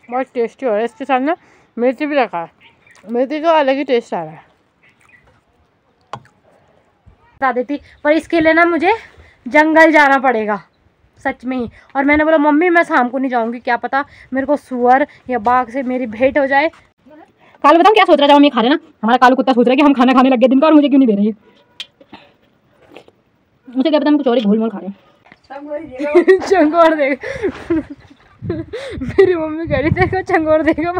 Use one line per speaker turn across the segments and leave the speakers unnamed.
बहुत टेस्टी हो रहा है। इसके साथ ना मिर्ची भी रखा है, मिर्ची का अलग ही टेस्ट आ रहा है। बता देती, पर इसके लिए ना मुझे जंगल जाना पड़ेगा सच में ही। और मैंने बोला मम्मी मैं शाम को नहीं जाऊंगी, क्या पता मेरे को सुअर या बाघ से मेरी भेंट हो जाए। कालू बताऊं क्या सोच रहा है, हम ये खा रहे ना, हमारा कालू कुत्ता सोच रहा है कि हम खाना खाने लग गए दिन का और मुझे क्यों नहीं दे रही है। मुझे क्या पता, हम कुछ और ही घोल मोल खा रहे हैं। चंगोर देगा मेरी मम्मी कह रही थी चंगोर देगा।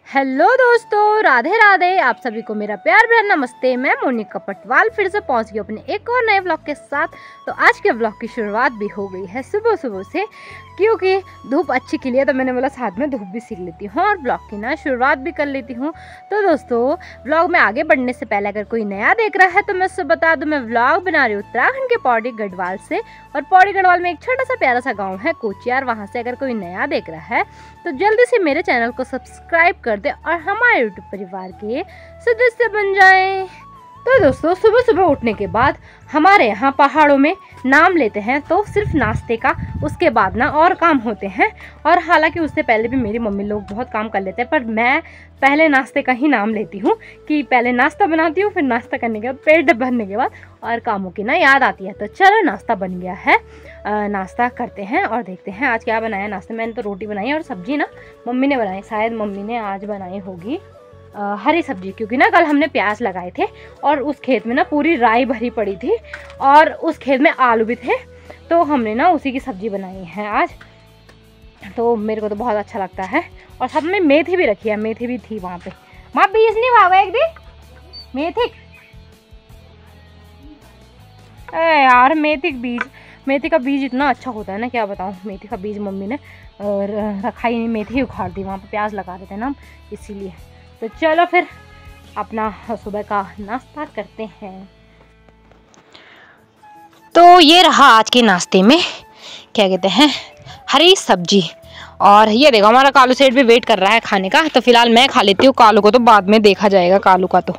हेलो दोस्तों, राधे राधे। आप सभी को मेरा प्यार भरा नमस्ते। मैं मोनिका पटवाल फिर से पहुंच गई अपने एक और नए व्लॉग के साथ। तो आज के व्लॉग की शुरुआत भी हो गई है सुबह सुबह से, क्योंकि धूप अच्छी खिली है तो मैंने बोला साथ में धूप भी सीख लेती हूँ और ब्लॉग की ना शुरुआत भी कर लेती हूँ। तो दोस्तों व्लॉग में आगे बढ़ने से पहले अगर कोई नया देख रहा है तो मैं उससे बता दूँ, मैं व्लॉग बना रही हूँ उत्तराखंड के पौड़ी गढ़वाल से। और पौड़ी गढ़वाल में एक छोटा सा प्यारा सा गाँव है कोचियार, वहाँ से अगर कोई नया देख रहा है तो जल्दी से मेरे चैनल को सब्सक्राइब कर दे और हमारे यूट्यूब परिवार के सदस्य बन जाएं। तो दोस्तों सुबह सुबह उठने के बाद हमारे यहाँ पहाड़ों में नाम लेते हैं तो सिर्फ नाश्ते का, उसके बाद ना और काम होते हैं। और हालांकि उससे पहले भी मेरी मम्मी लोग बहुत काम कर लेते हैं, पर मैं पहले नाश्ते का ही नाम लेती हूँ कि पहले नाश्ता बनाती हूँ, फिर नाश्ता करने के बाद पेट भरने के बाद और कामों की ना याद आती है। तो चलो नाश्ता बन गया है, नाश्ता करते हैं और देखते हैं आज क्या बनाया नाश्ते। मैंने तो रोटी बनाई और सब्जी ना मम्मी ने बनाई, शायद मम्मी ने आज बनाई होगी हरी सब्जी, क्योंकि ना कल हमने प्याज लगाए थे और उस खेत में ना पूरी राई भरी पड़ी थी और उस खेत में आलू भी थे, तो हमने ना उसी की सब्जी बनाई है आज। तो मेरे को तो बहुत अच्छा लगता है। और साथ में मेथी भी रखी है, मेथी भी थी वहाँ पे। माँ बीज नहीं भागा एक दिन मेथी, यार मेथी का बीज इतना अच्छा होता है ना, क्या बताऊँ। मेथी का बीज मम्मी ने रखा ही नहीं, मेथी उखाड़ दी, वहाँ पे प्याज लगा रहे थे ना इसीलिए। तो चलो फिर अपना सुबह का नाश्ता करते हैं। तो ये रहा आज के नाश्ते में, क्या कहते हैं, हरी सब्जी। और ये देखो हमारा कालू सेठ भी वेट कर रहा है खाने का, तो फिलहाल मैं खा लेती हूँ, कालू को तो बाद में देखा जाएगा कालू का तो।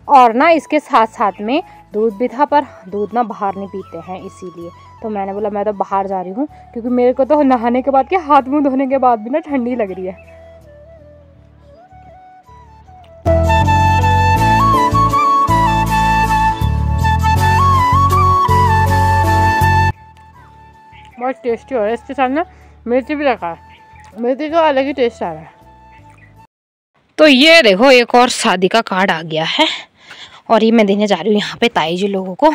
और ना इसके साथ साथ में दूध भी था, पर दूध ना बाहर नहीं पीते हैं इसीलिए तो मैंने बोला मैं तो बाहर जा रही हूँ, क्योंकि मेरे को तो नहाने के बाद के हाथ मुँह धोने के बाद भी ना ठंडी लग रही है। बहुत टेस्टी हो रहा है। इसके साथ ना मिर्ची भी रखा है, मिर्ची का अलग ही टेस्ट आ रहा है। तो ये देखो एक और शादी का कार्ड आ गया है और ये मैं देने जा रही हूँ यहाँ पे ताई जी लोगों को,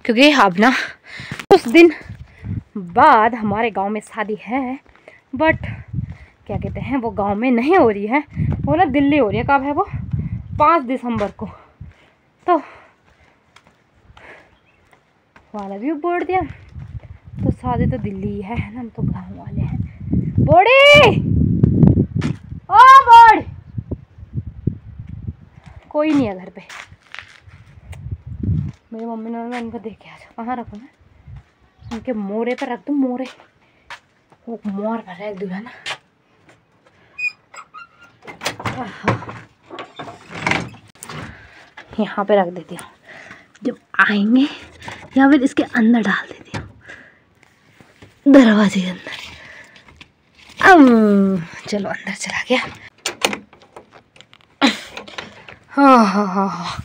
क्योंकि अब ना कुछ दिन बाद हमारे गांव में शादी है, बट क्या कहते हैं वो गांव में नहीं हो रही है, वो ना दिल्ली हो रही है। कब है वो? 5 दिसंबर को। तो वाला भी बोल दिया, तो शादी तो दिल्ली है ना, हम तो गाँव वाले हैं। बोड़ी ओ बोड़, कोई नहीं है घर पे। मेरी मम्मी ने मैं इनको देख के आ जाओ, कहाँ रखूँ मैं? उनके मोरे पर रख दूँ, मोरे वो मोर भर है दूल्हा ना। यहाँ पे रख देती हूँ, जब आएंगे या फिर इसके अंदर डाल देती हूँ, दरवाजे के अंदर। चलो अंदर चला गया। हाँ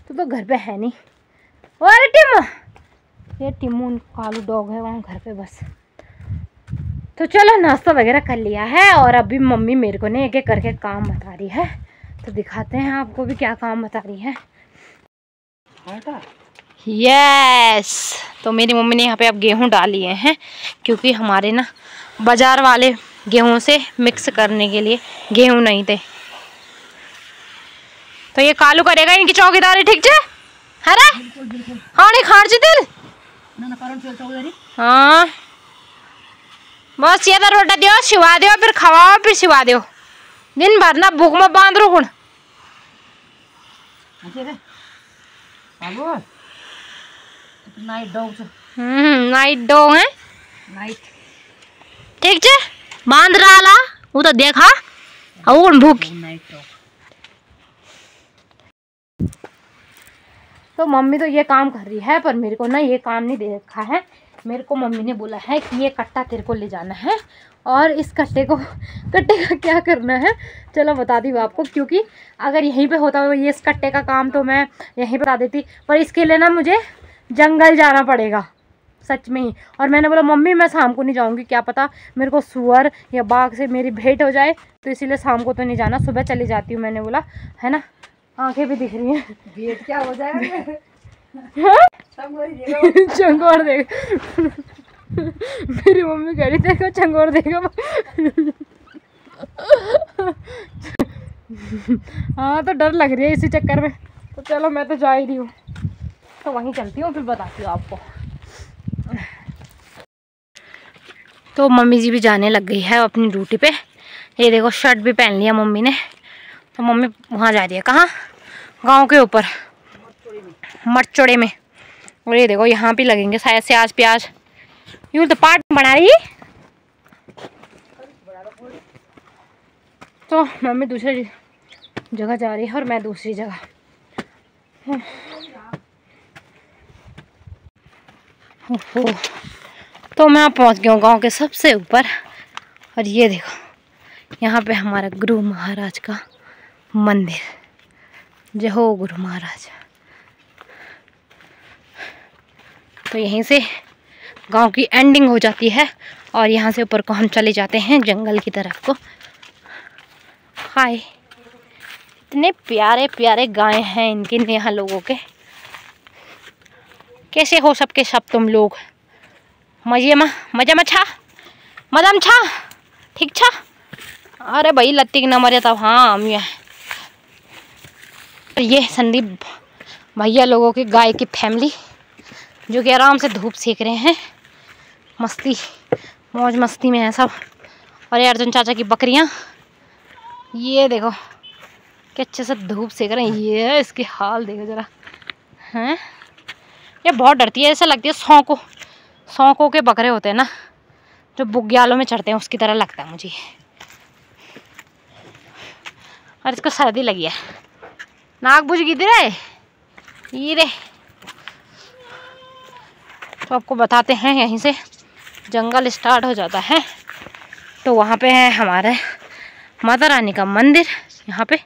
तो घर पे है नहीं। और टिम, ये टिमू कालू डॉग है वहाँ घर पे बस। तो चलो नाश्ता वगैरह कर लिया है और अभी मम्मी मेरे को ने एक एक करके काम बता रही है, तो दिखाते हैं आपको भी क्या काम बता रही है। यस, तो मेरी मम्मी ने यहाँ पे अब गेहूँ डाल लिए हैं, क्योंकि हमारे ना बाजार वाले गेहूँ से मिक्स करने के लिए गेहूँ नहीं थे। तो ये कालू करेगा इनकी चौकीदारी, ठीक है? हाँ नहीं खाड़ दिल हाँ, बस ये तो रोटा दियो, सिवा दो, फिर खवाओ, फिर सिवा दो। दिन भर ना भूख में बांध रो हूँ।
नाइट डॉग
नाइट डॉग है
नाइट
ठीक छे बांध रहा वो तो देखा और भूख
नाइट डॉग।
तो मम्मी तो ये काम कर रही है पर मेरे को ना ये काम नहीं दे रखा है। मेरे को मम्मी ने बोला है कि ये कट्टा तेरे को ले जाना है और इस कट्टे का क्या करना है चलो बता दी आपको, क्योंकि अगर यहीं पे होता हो ये इस कट्टे का काम तो मैं यहीं बता देती, पर इसके लिए ना मुझे जंगल जाना पड़ेगा सच में ही। और मैंने बोला मम्मी मैं शाम को नहीं जाऊंगी, क्या पता मेरे को सुअर या बाघ से मेरी भेंट हो जाए, तो इसीलिए शाम को तो नहीं जाना, सुबह चली जाती हूँ। मैंने बोला है ना, आंखें भी दिख रही हैं,
भेंट क्या हो जाएगा
चंगोर देगा मेरी मम्मी कह रही थी चंगोर देगा हाँ तो डर लग रही है इसी चक्कर में, तो चलो मैं तो जा ही रही हूँ, तो वहीं चलती हूँ फिर बताती हूँ आपको। तो मम्मी जी भी जाने लग गई है अपनी ड्यूटी पे। ये देखो शर्ट भी पहन लिया मम्मी ने, तो मम्मी वहाँ जा रही है, कहाँ, गांव के ऊपर मरचोड़े में। और ये देखो यहाँ पे लगेंगे शायद से आज प्याज, यूँ तो पार्ट बना रही। तो मम्मी दूसरी जगह जा रही है और मैं दूसरी जगह। तो मैं पहुंच गया हूँ गांव के सबसे ऊपर, और ये देखो यहाँ पे हमारा गुरु महाराज का मंदिर, जय हो गुरु महाराज। तो यहीं से गांव की एंडिंग हो जाती है और यहाँ से ऊपर को हम चले जाते हैं जंगल की तरफ को। हाय, इतने प्यारे प्यारे गाय हैं इनके यहाँ लोगों के। कैसे हो सबके सब तुम लोग, मजे में छा मदम छा ठीक छा। अरे भाई लत्ती न मरे तब हाँ हम ये संदीप भैया लोगों की गाय की फैमिली जो कि आराम से धूप सेक रहे हैं, मस्ती मौज मस्ती में है सब। और ये अर्जुन चाचा की बकरियां, ये देखो कि अच्छे से धूप सेक रहे हैं। ये इसकी हाल देखो जरा, हैं ये बहुत डरती है, ऐसा लगती है सौंकों के बकरे होते हैं ना जो बुग्यालों में चढ़ते हैं, उसकी तरह लगता है मुझे। और इसको सर्दी लगी है, नाक बुझ गई थी ये रे। तो आपको बताते हैं यहीं से जंगल स्टार्ट हो जाता है, तो वहाँ पे है हमारे माता रानी का मंदिर यहाँ पे,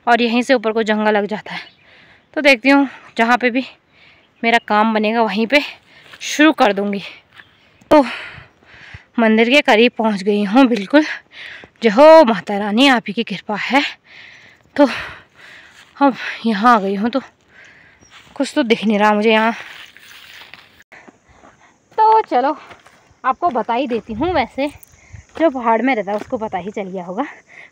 और यहीं से ऊपर को जंगल लग जाता है। तो देखती हूँ जहाँ पे भी मेरा काम बनेगा वहीं पे शुरू कर दूँगी। तो मंदिर के करीब पहुँच गई हूँ बिल्कुल। जय हो माता रानी, आप ही की कृपा है। तो अब यहाँ आ गई हूँ, तो कुछ तो दिख नहीं रहा मुझे यहाँ। तो चलो आपको बता ही देती हूँ, वैसे जो पहाड़ में रहता है उसको पता ही चल गया होगा,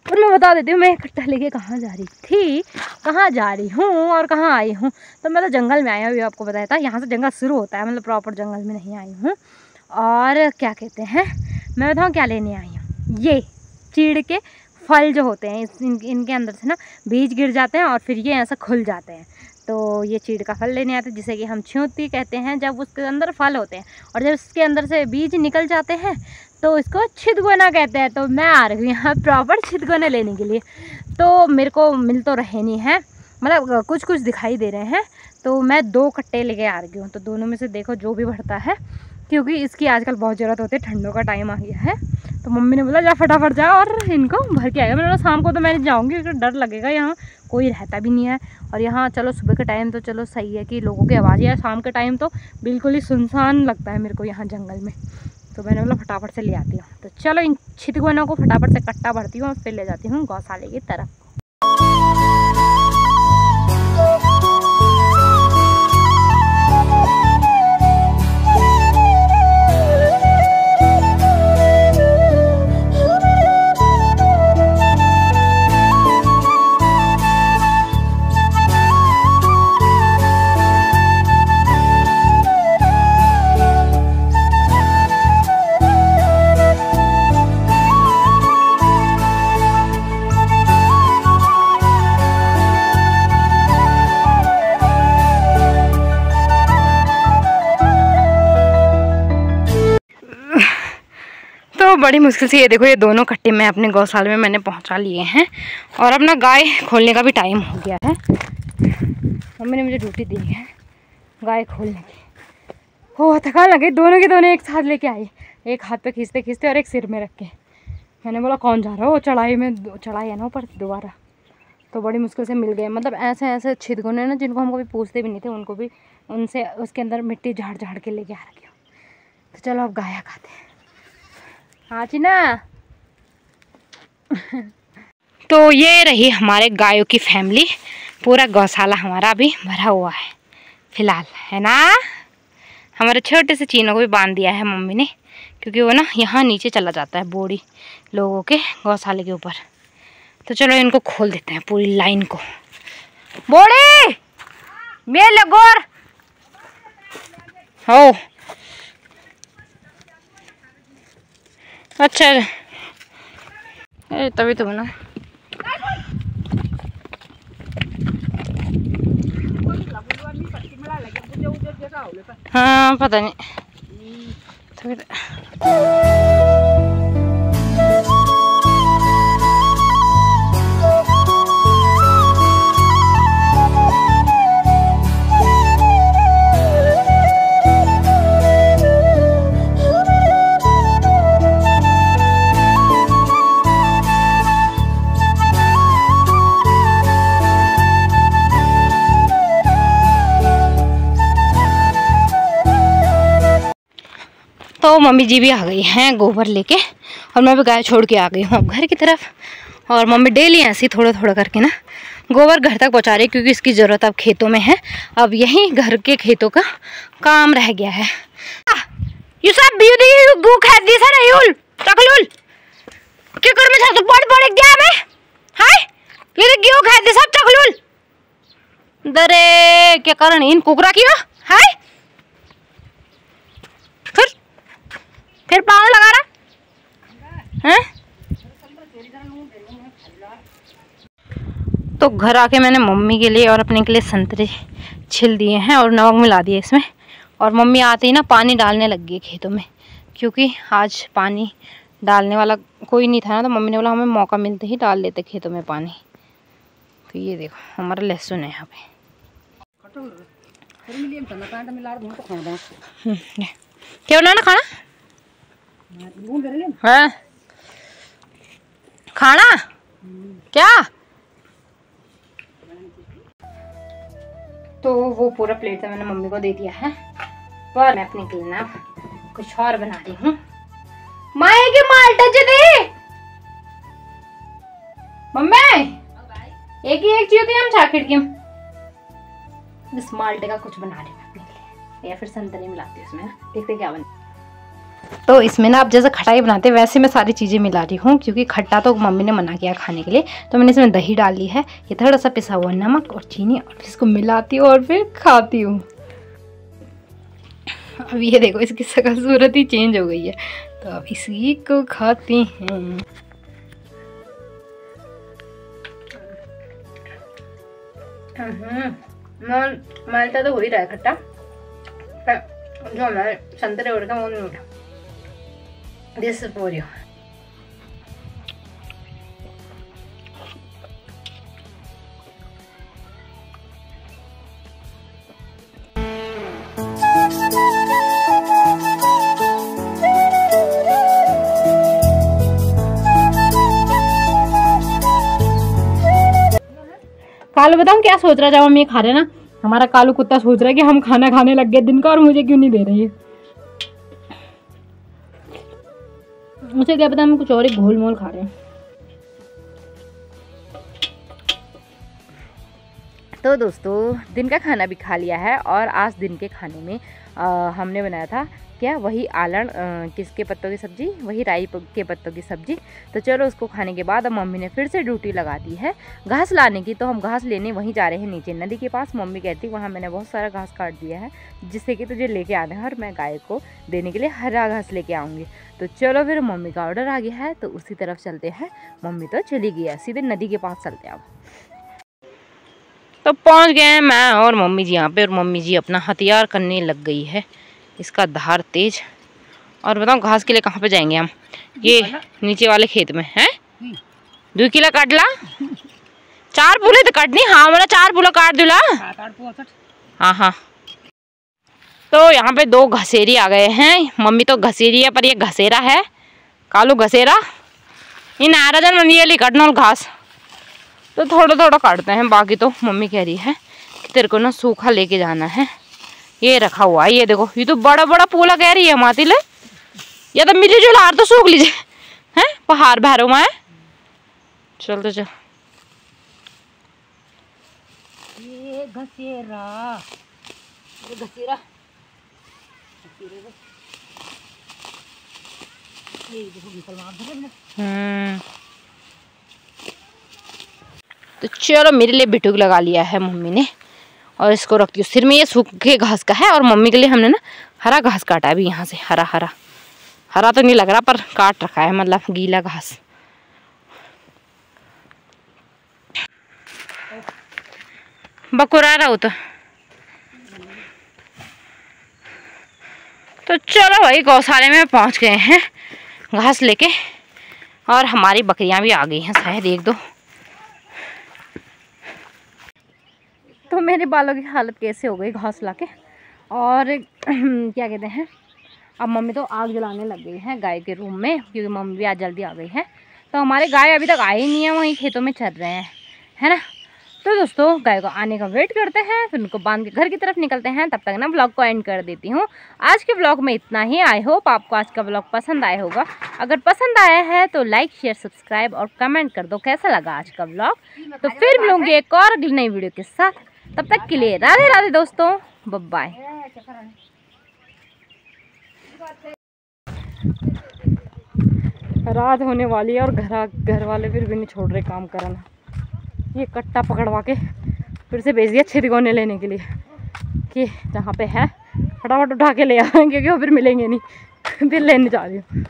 पर मैं बता देती हूँ मैं कट्टा लेके कहाँ जा रही थी, कहाँ जा रही हूँ और कहाँ आई हूँ। तो मैं तो जंगल में आया हूँ, आपको बताया था यहाँ से जंगल शुरू होता है, मतलब प्रॉपर जंगल में नहीं आई हूँ। और क्या कहते हैं, मैं बताऊँ क्या लेने आई हूँ, ये चीड़ के फल जो होते हैं इनके अंदर से ना बीज गिर जाते हैं और फिर ये ऐसा खुल जाते हैं। तो ये चीड़ का फल लेने आते हैं जिसे कि हम छ्यूती कहते हैं, जब उसके अंदर फल होते हैं और जब इसके अंदर से बीज निकल जाते हैं तो इसको छिदगोना कहते हैं। तो मैं आ रही हूँ यहाँ प्रॉपर छिदगोना लेने के लिए। तो मेरे को मिल तो रहे नहीं है, मतलब कुछ कुछ दिखाई दे रहे हैं, तो मैं 2 कट्टे लेके आ रही हूँ। तो दोनों में से देखो जो भी बढ़ता है, क्योंकि इसकी आजकल बहुत ज़रूरत होती है, ठंडों का टाइम आ गया है। तो मम्मी ने बोला जा फटाफट जा और इनको भर के आएगा। मैंने बोला शाम को तो मैं नहीं जाऊँगी क्योंकि डर लगेगा, यहाँ कोई रहता भी नहीं है। और यहाँ चलो सुबह के टाइम तो चलो सही है कि लोगों की आवाज़ है, शाम के टाइम तो बिल्कुल ही सुनसान लगता है मेरे को यहाँ जंगल में। तो मैंने बोला फटाफट से ले आती हूँ। तो चलो इन छिदगोनों को फटाफट से कट्टा भरती हूँ और फिर ले जाती हूँ गौशाले की तरफ। तो बड़ी मुश्किल से ये देखो, ये दोनों कट्टे मैं अपने गौशाले में मैंने पहुंचा लिए हैं और अपना गाय खोलने का भी टाइम हो गया है। मम्मी ने मुझे ड्यूटी दी है गाय खोलने की। हो थकान लगी, दोनों के दोनों एक साथ लेके आई, एक हाथ पे खींचते खींचते और एक सिर में रख के। मैंने बोला कौन जा रहा हो, चढ़ाई में चढ़ाई है ना ऊपर दोबारा, तो बड़ी मुश्किल से मिल गए। मतलब ऐसे ऐसे छिदगुने ना जिनको हम कभी पूछते भी नहीं थे, उनको भी उनसे उसके अंदर मिट्टी झाड़ झाड़ के लेके आ रखी हो। तो चलो अब गाया खाते हैं। हाँ जी ना। तो ये रही हमारे गायों की फैमिली, पूरा गौशाला हमारा अभी भरा हुआ है फिलहाल, है ना। हमारे छोटे से चीनों को भी बांध दिया है मम्मी ने, क्योंकि वो ना यहाँ नीचे चला जाता है बोड़ी लोगों के गौशाले के ऊपर। तो चलो इनको खोल देते हैं पूरी लाइन को। बोड़ी मेल गोर हो, अच्छा तभी तो ना। हाँ पता नहीं तो मम्मी जी भी आ गई हैं गोबर लेके और मैं भी गाय छोड़ के आ गई हूँ अब घर की तरफ। और मम्मी डेली ऐसे थोड़ा थोड़ा करके ना गोबर घर तक पहुँचा रही, क्योंकि इसकी ज़रूरत अब खेतों में है। अब यही घर के खेतों का काम रह गया है। ये सब गू खा दी सर यूल तकलुल क्या कर मैं तो बड़ बड़ गया मैं हाय ये गू खा दी सब तकलुल दरे क्या करन इन कुकरा किया हाय फिर पाँव लगा रहा है। तो घर आके मैंने मम्मी के लिए और अपने के लिए संतरे छिल दिए हैं और नमक मिला दिए इसमें। और मम्मी आते ही ना पानी डालने लग गई खेतों में, क्योंकि आज पानी डालने वाला कोई नहीं था ना, तो मम्मी ने बोला हमें मौका मिलते ही डाल लेते खेतों में पानी। तो ये देखो हमारा लहसुन है यहाँ पे। क्या बनाना खाना है? खाना क्या? तो वो पूरा प्लेट से मैंने मम्मी को दे दिया है, पर मैं अपने के लिए ना कुछ और बना रही हूँ। माए के माल्टा दे मम्मी, एक ही एक चीज हम छा खिड़की में इस माल्टे का कुछ बना रही हूँ अपने लिए, या फिर संतरे मिलाती हूँ इसमें, देखते क्या बने। तो इसमें ना आप जैसे खटाई बनाते हैं वैसे मैं सारी चीज़ें मिला रही हूँ, क्योंकि खट्टा तो मम्मी ने मना किया खाने के लिए। तो मैंने इसमें दही डाल ली है, ये थोड़ा सा पिसा हुआ नमक और चीनी, और इसको मिलाती हूँ और फिर खाती हूँ। अब ये देखो इसकी शक्ल सूरत ही चेंज हो गई है, तो अब इसी को खाती हैं। मालटा तो हो ही रहा है खट्टा, जो हमारे संतरे उड़ का वो नहीं उठा। This is for you. Kalu बताऊं क्या सोच रहा है जब हम ये खा रहे हैं ना, हमारा कालू कुत्ता सोच रहा है कि हम खाना खाने लग गए दिन का और मुझे क्यों नहीं दे रही है। मुझे क्या पता, हम कुछ और ही घोल मोल खा रहे हैं। तो दोस्तों दिन का खाना भी खा लिया है, और आज दिन के खाने में हमने बनाया था क्या, वही आलण किसके पत्तों की सब्ज़ी, वही राई के पत्तों की सब्ज़ी। तो चलो उसको खाने के बाद अब मम्मी ने फिर से ड्यूटी लगा दी है घास लाने की। तो हम घास लेने वहीं जा रहे हैं नीचे नदी के पास। मम्मी कहती वहाँ मैंने बहुत सारा घास काट दिया है, जिससे कि तुझे लेके आना है, और मैं गाय को देने के लिए हरा घास लेके आऊँगी। तो चलो फिर मम्मी का ऑर्डर आ गया है, तो उसी तरफ चलते हैं। मम्मी तो चली गई है, सीधे नदी के पास चलते हैं अब। तो पहुँच गए हैं मैं और मम्मी जी यहाँ पे, और मम्मी जी अपना हथियार करने लग गई है, इसका धार तेज। और बताओ घास के लिए कहाँ पे जाएंगे हम? ये नीचे वाले खेत में हैं। 2 किलो काट ला। 4 फूले तो काटनी। हाँ मेरा 4 फूला काट दूला। हाँ हाँ। तो यहाँ पे 2 घसेरी आ गए हैं। मम्मी तो घसेरी है पर ये घसेरा है, कालू घसेरा। इन नाराजन मंदिर काटना घास तो थोड़ा थोड़ा काटते हैं, बाकी तो मम्मी कह रही है कि तेरे को ना सूखा लेके जाना है। ये रखा हुआ है, ये देखो, ये तो बड़ा बड़ा पूला कह रही है माती ले। या तो मिली जो लार तो सूख लीजिए हैं, पहाड़ भैरो में। चल तो चल।
ये घसेरा, ये घसेरा, ये देखो मुसलमान।
तो चलो मेरे लिए बिटूक लगा लिया है मम्मी ने और इसको रखती हूँ सिर में। ये सूखे घास का है और मम्मी के लिए हमने ना हरा घास काटा है अभी यहाँ से। हरा हरा हरा तो नहीं लग रहा पर काट रखा है, मतलब गीला घास। बकुरा रहा हो तो चलो भाई गौशाले में पहुँच गए हैं घास लेके, और हमारी बकरियां भी आ गई हैं शायद 1-2। तो मेरे बालों की हालत कैसे हो गई घास लाके। और क्या कहते हैं, अब मम्मी तो आग जलाने लग गई है गाय के रूम में, क्योंकि मम्मी भी आज जल्दी आ गई है। तो हमारे गाय अभी तक आई नहीं है, वहीं खेतों में चल रहे हैं, है ना। तो दोस्तों गाय को आने का वेट करते हैं, फिर उनको बांध के घर की तरफ निकलते हैं। तब तक ना ब्लॉग को एंड कर देती हूँ। आज के ब्लॉग में इतना ही। आई होप आपको आज का ब्लॉग पसंद आया होगा। अगर पसंद आया है तो लाइक शेयर सब्सक्राइब और कमेंट कर दो कैसा लगा आज का ब्लॉग। तो फिर मिलूंगी एक और अगली नई वीडियो के साथ। तब तक के लिए राधे राधे दोस्तों, बाय बाय। रात होने वाली है और घर वाले फिर भी नहीं छोड़ रहे काम करना। ये कट्टा पकड़वा के फिर से भेज दिया छिदगोने लेने के लिए कि जहाँ पे है फटाफट उठा के ले आएंगे, क्योंकि वो फिर मिलेंगे नहीं। फिर लेने जा रही हूँ।